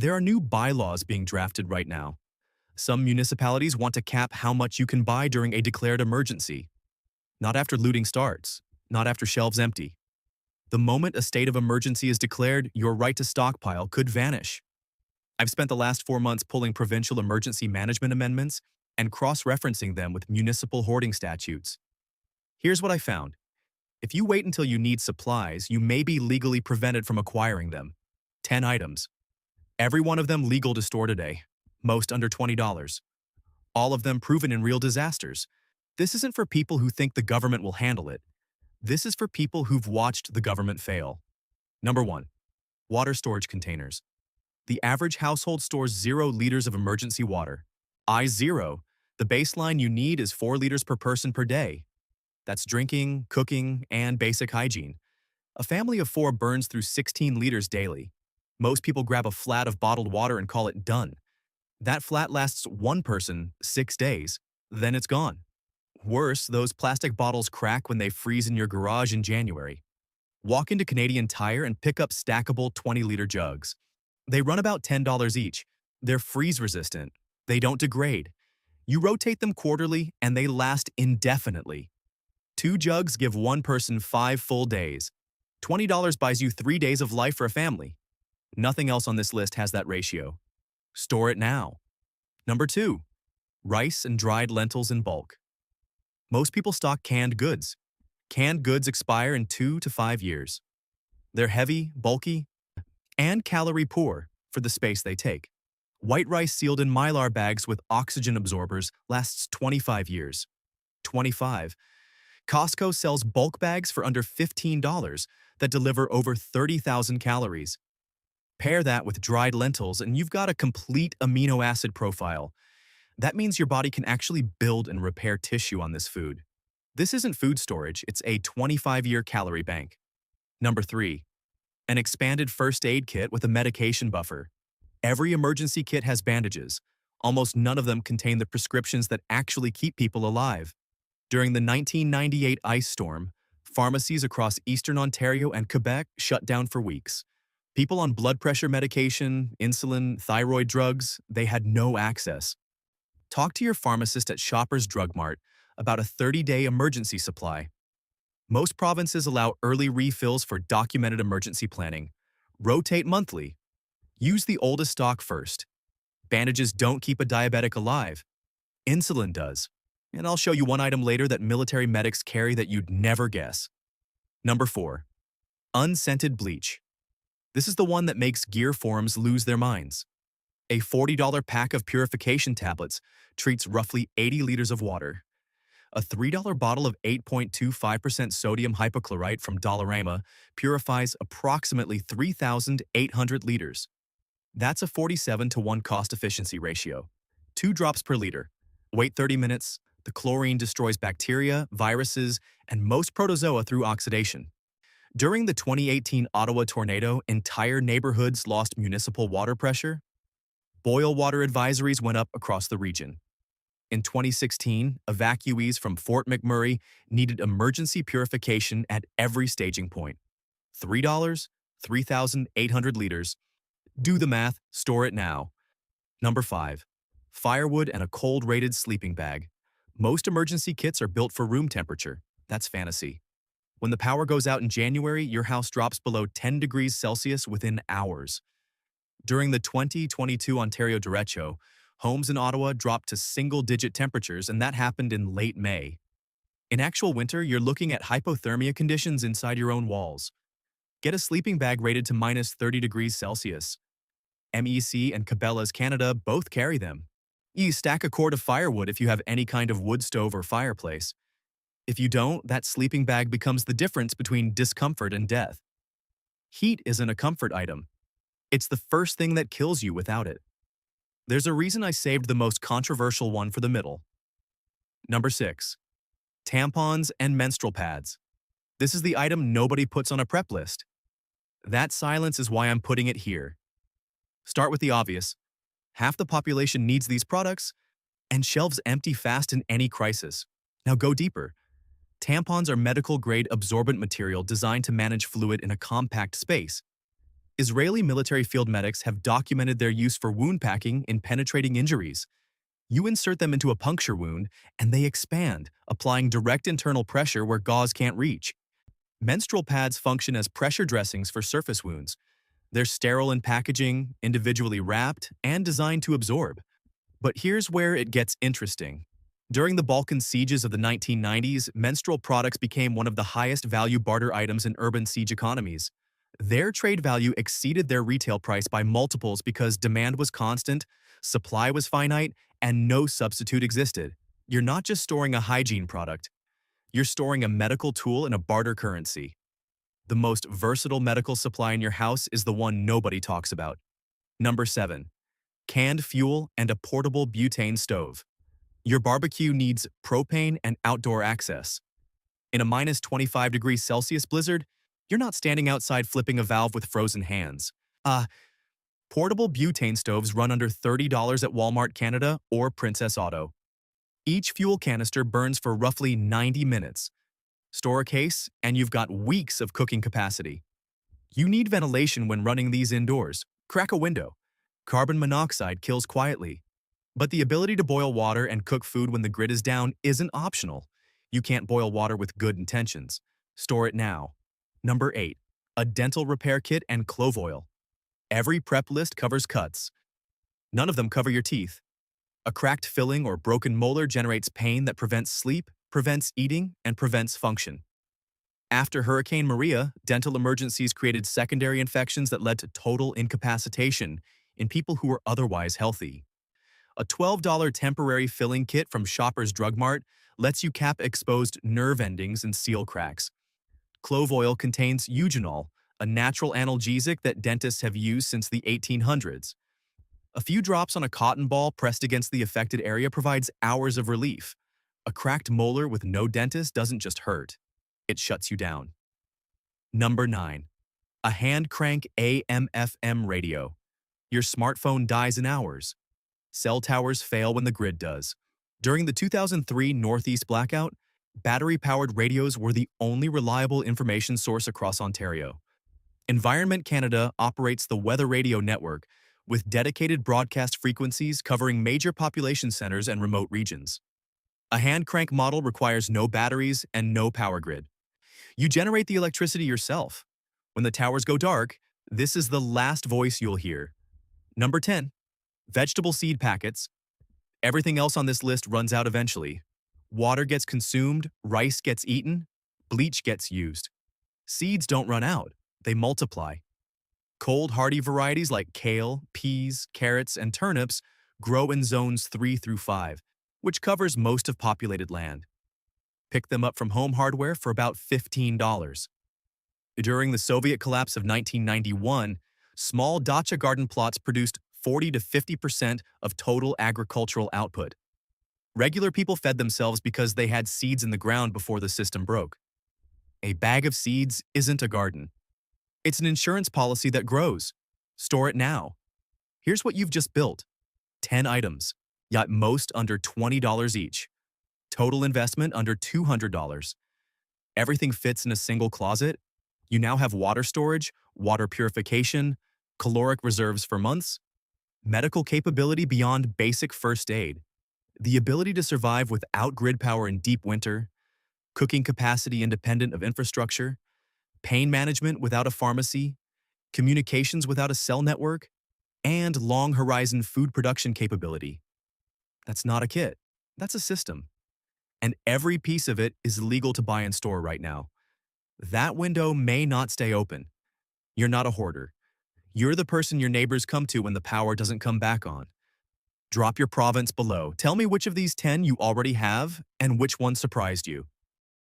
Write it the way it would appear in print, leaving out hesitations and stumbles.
There are new bylaws being drafted right now. Some municipalities want to cap how much you can buy during a declared emergency. Not after looting starts, not after shelves empty. The moment a state of emergency is declared, your right to stockpile could vanish. I've spent the last 4 months pulling provincial emergency management amendments and cross-referencing them with municipal hoarding statutes. Here's what I found. If you wait until you need supplies, you may be legally prevented from acquiring them. 10 items. Every one of them legal to store today, most under $20. All of them proven in real disasters. This isn't for people who think the government will handle it. This is for people who've watched the government fail. Number 1. Water storage containers. The average household stores 0 liters of emergency water. I0. The baseline you need is 4 liters per person per day. That's drinking, cooking, and basic hygiene. A family of 4 burns through 16 liters daily. Most people grab a flat of bottled water and call it done. That flat lasts one person 6 days, then it's gone. Worse, those plastic bottles crack when they freeze in your garage in January. Walk into Canadian Tire and pick up stackable 20-liter jugs. They run about $10 each. They're freeze-resistant. They don't degrade. You rotate them quarterly, and they last indefinitely. 2 jugs give one person 5 full days. $20 buys you 3 days of life for a family. Nothing else on this list has that ratio. Store it now. Number 2. Rice and dried lentils in bulk. Most people stock canned goods. Canned goods expire in 2 to 5 years. They're heavy, bulky, and calorie-poor for the space they take. White rice sealed in Mylar bags with oxygen absorbers lasts 25 years. 25. Costco sells bulk bags for under $15 that deliver over 30,000 calories. Pair that with dried lentils and you've got a complete amino acid profile. That means your body can actually build and repair tissue on this food. This isn't food storage, it's a 25-year calorie bank. Number 3. An expanded first aid kit with a medication buffer. Every emergency kit has bandages. Almost none of them contain the prescriptions that actually keep people alive. During the 1998 ice storm, pharmacies across eastern Ontario and Quebec shut down for weeks. People on blood pressure medication, insulin, thyroid drugs, they had no access. Talk to your pharmacist at Shoppers Drug Mart about a 30-day emergency supply. Most provinces allow early refills for documented emergency planning. Rotate monthly. Use the oldest stock first. Bandages don't keep a diabetic alive. Insulin does. And I'll show you one item later that military medics carry that you'd never guess. Number 4. Unscented bleach. This is the one that makes gear forms lose their minds. A $40 pack of Purification tablets treats roughly 80 liters of water. A $3 bottle of 8.25% sodium hypochlorite from Dollarama purifies approximately 3,800 liters. That's a 47-to-1 cost efficiency ratio. 2 drops per liter. Wait 30 minutes. The chlorine destroys bacteria, viruses, and most protozoa through oxidation. During the 2018 Ottawa tornado, entire neighborhoods lost municipal water pressure. Boil water advisories went up across the region. In 2016, evacuees from Fort McMurray needed emergency purification at every staging point. $3, 3,800 liters. Do the math, store it now. Number 5. Firewood and a cold-rated sleeping bag. Most emergency kits are built for room temperature. That's fantasy. When the power goes out in January, your house drops below 10 degrees Celsius within hours. During the 2022 Ontario derecho, homes in Ottawa dropped to single-digit temperatures, and that happened in late May. In actual winter, you're looking at hypothermia conditions inside your own walls. Get a sleeping bag rated to minus 30 degrees Celsius. MEC and Cabela's Canada both carry them. You stack a cord of firewood if you have any kind of wood stove or fireplace. If you don't, that sleeping bag becomes the difference between discomfort and death. Heat isn't a comfort item. It's the first thing that kills you without it. There's a reason I saved the most controversial one for the middle. Number 6. Tampons and menstrual pads. This is the item nobody puts on a prep list. That silence is why I'm putting it here. Start with the obvious. Half the population needs these products, and shelves empty fast in any crisis. Now go deeper. Tampons are medical-grade absorbent material designed to manage fluid in a compact space. Israeli military field medics have documented their use for wound packing in penetrating injuries. You insert them into a puncture wound, and they expand, applying direct internal pressure where gauze can't reach. Menstrual pads function as pressure dressings for surface wounds. They're sterile in packaging, individually wrapped, and designed to absorb. But here's where it gets interesting. During the Balkan sieges of the 1990s, menstrual products became one of the highest value barter items in urban siege economies. Their trade value exceeded their retail price by multiples because demand was constant, supply was finite, and no substitute existed. You're not just storing a hygiene product, you're storing a medical tool in a barter currency. The most versatile medical supply in your house is the one nobody talks about. Number 7. Canned fuel and a portable butane stove. Your barbecue needs propane and outdoor access. In a minus 25 degrees Celsius blizzard, you're not standing outside flipping a valve with frozen hands. Portable butane stoves run under $30 at Walmart Canada or Princess Auto. Each fuel canister burns for roughly 90 minutes. Store a case, and you've got weeks of cooking capacity. You need ventilation when running these indoors. Crack a window. Carbon monoxide kills quietly. But the ability to boil water and cook food when the grid is down isn't optional. You can't boil water with good intentions. Store it now. Number 8. A dental repair kit and clove oil. Every prep list covers cuts. None of them cover your teeth. A cracked filling or broken molar generates pain that prevents sleep, prevents eating, and prevents function. After Hurricane Maria, dental emergencies created secondary infections that led to total incapacitation in people who were otherwise healthy. A $12 temporary filling kit from Shoppers Drug Mart lets you cap exposed nerve endings and seal cracks. Clove oil contains eugenol, a natural analgesic that dentists have used since the 1800s. A few drops on a cotton ball pressed against the affected area provides hours of relief. A cracked molar with no dentist doesn't just hurt, it shuts you down. Number 9. A hand crank AM/FM radio. Your smartphone dies in hours. Cell towers fail when the grid does. During the 2003 Northeast blackout, battery-powered radios were the only reliable information source across Ontario. Environment Canada operates the Weather Radio Network, with dedicated broadcast frequencies covering major population centers and remote regions. A hand crank model requires no batteries and no power grid. You generate the electricity yourself. When the towers go dark, this is the last voice you'll hear. Number 10. Vegetable seed packets. Everything else on this list runs out eventually. Water gets consumed, rice gets eaten, bleach gets used. Seeds don't run out, they multiply. Cold, hardy varieties like kale, peas, carrots, and turnips grow in zones 3 through 5, which covers most of populated land. Pick them up from Home Hardware for about $15. During the Soviet collapse of 1991, small dacha garden plots produced 40 to 50% of total agricultural output. Regular people fed themselves because they had seeds in the ground before the system broke. A bag of seeds isn't a garden. It's an insurance policy that grows. Store it now. Here's what you've just built. 10 items, yet most under $20 each. Total investment under $200. Everything fits in a single closet. You now have water storage, water purification, caloric reserves for months, medical capability beyond basic first aid, the ability to survive without grid power in deep winter, cooking capacity independent of infrastructure, pain management without a pharmacy, communications without a cell network, and long-horizon food production capability. That's not a kit. That's a system. And every piece of it is legal to buy and store right now. That window may not stay open. You're not a hoarder. You're the person your neighbors come to when the power doesn't come back on. Drop your province below. Tell me which of these 10 you already have and which one surprised you.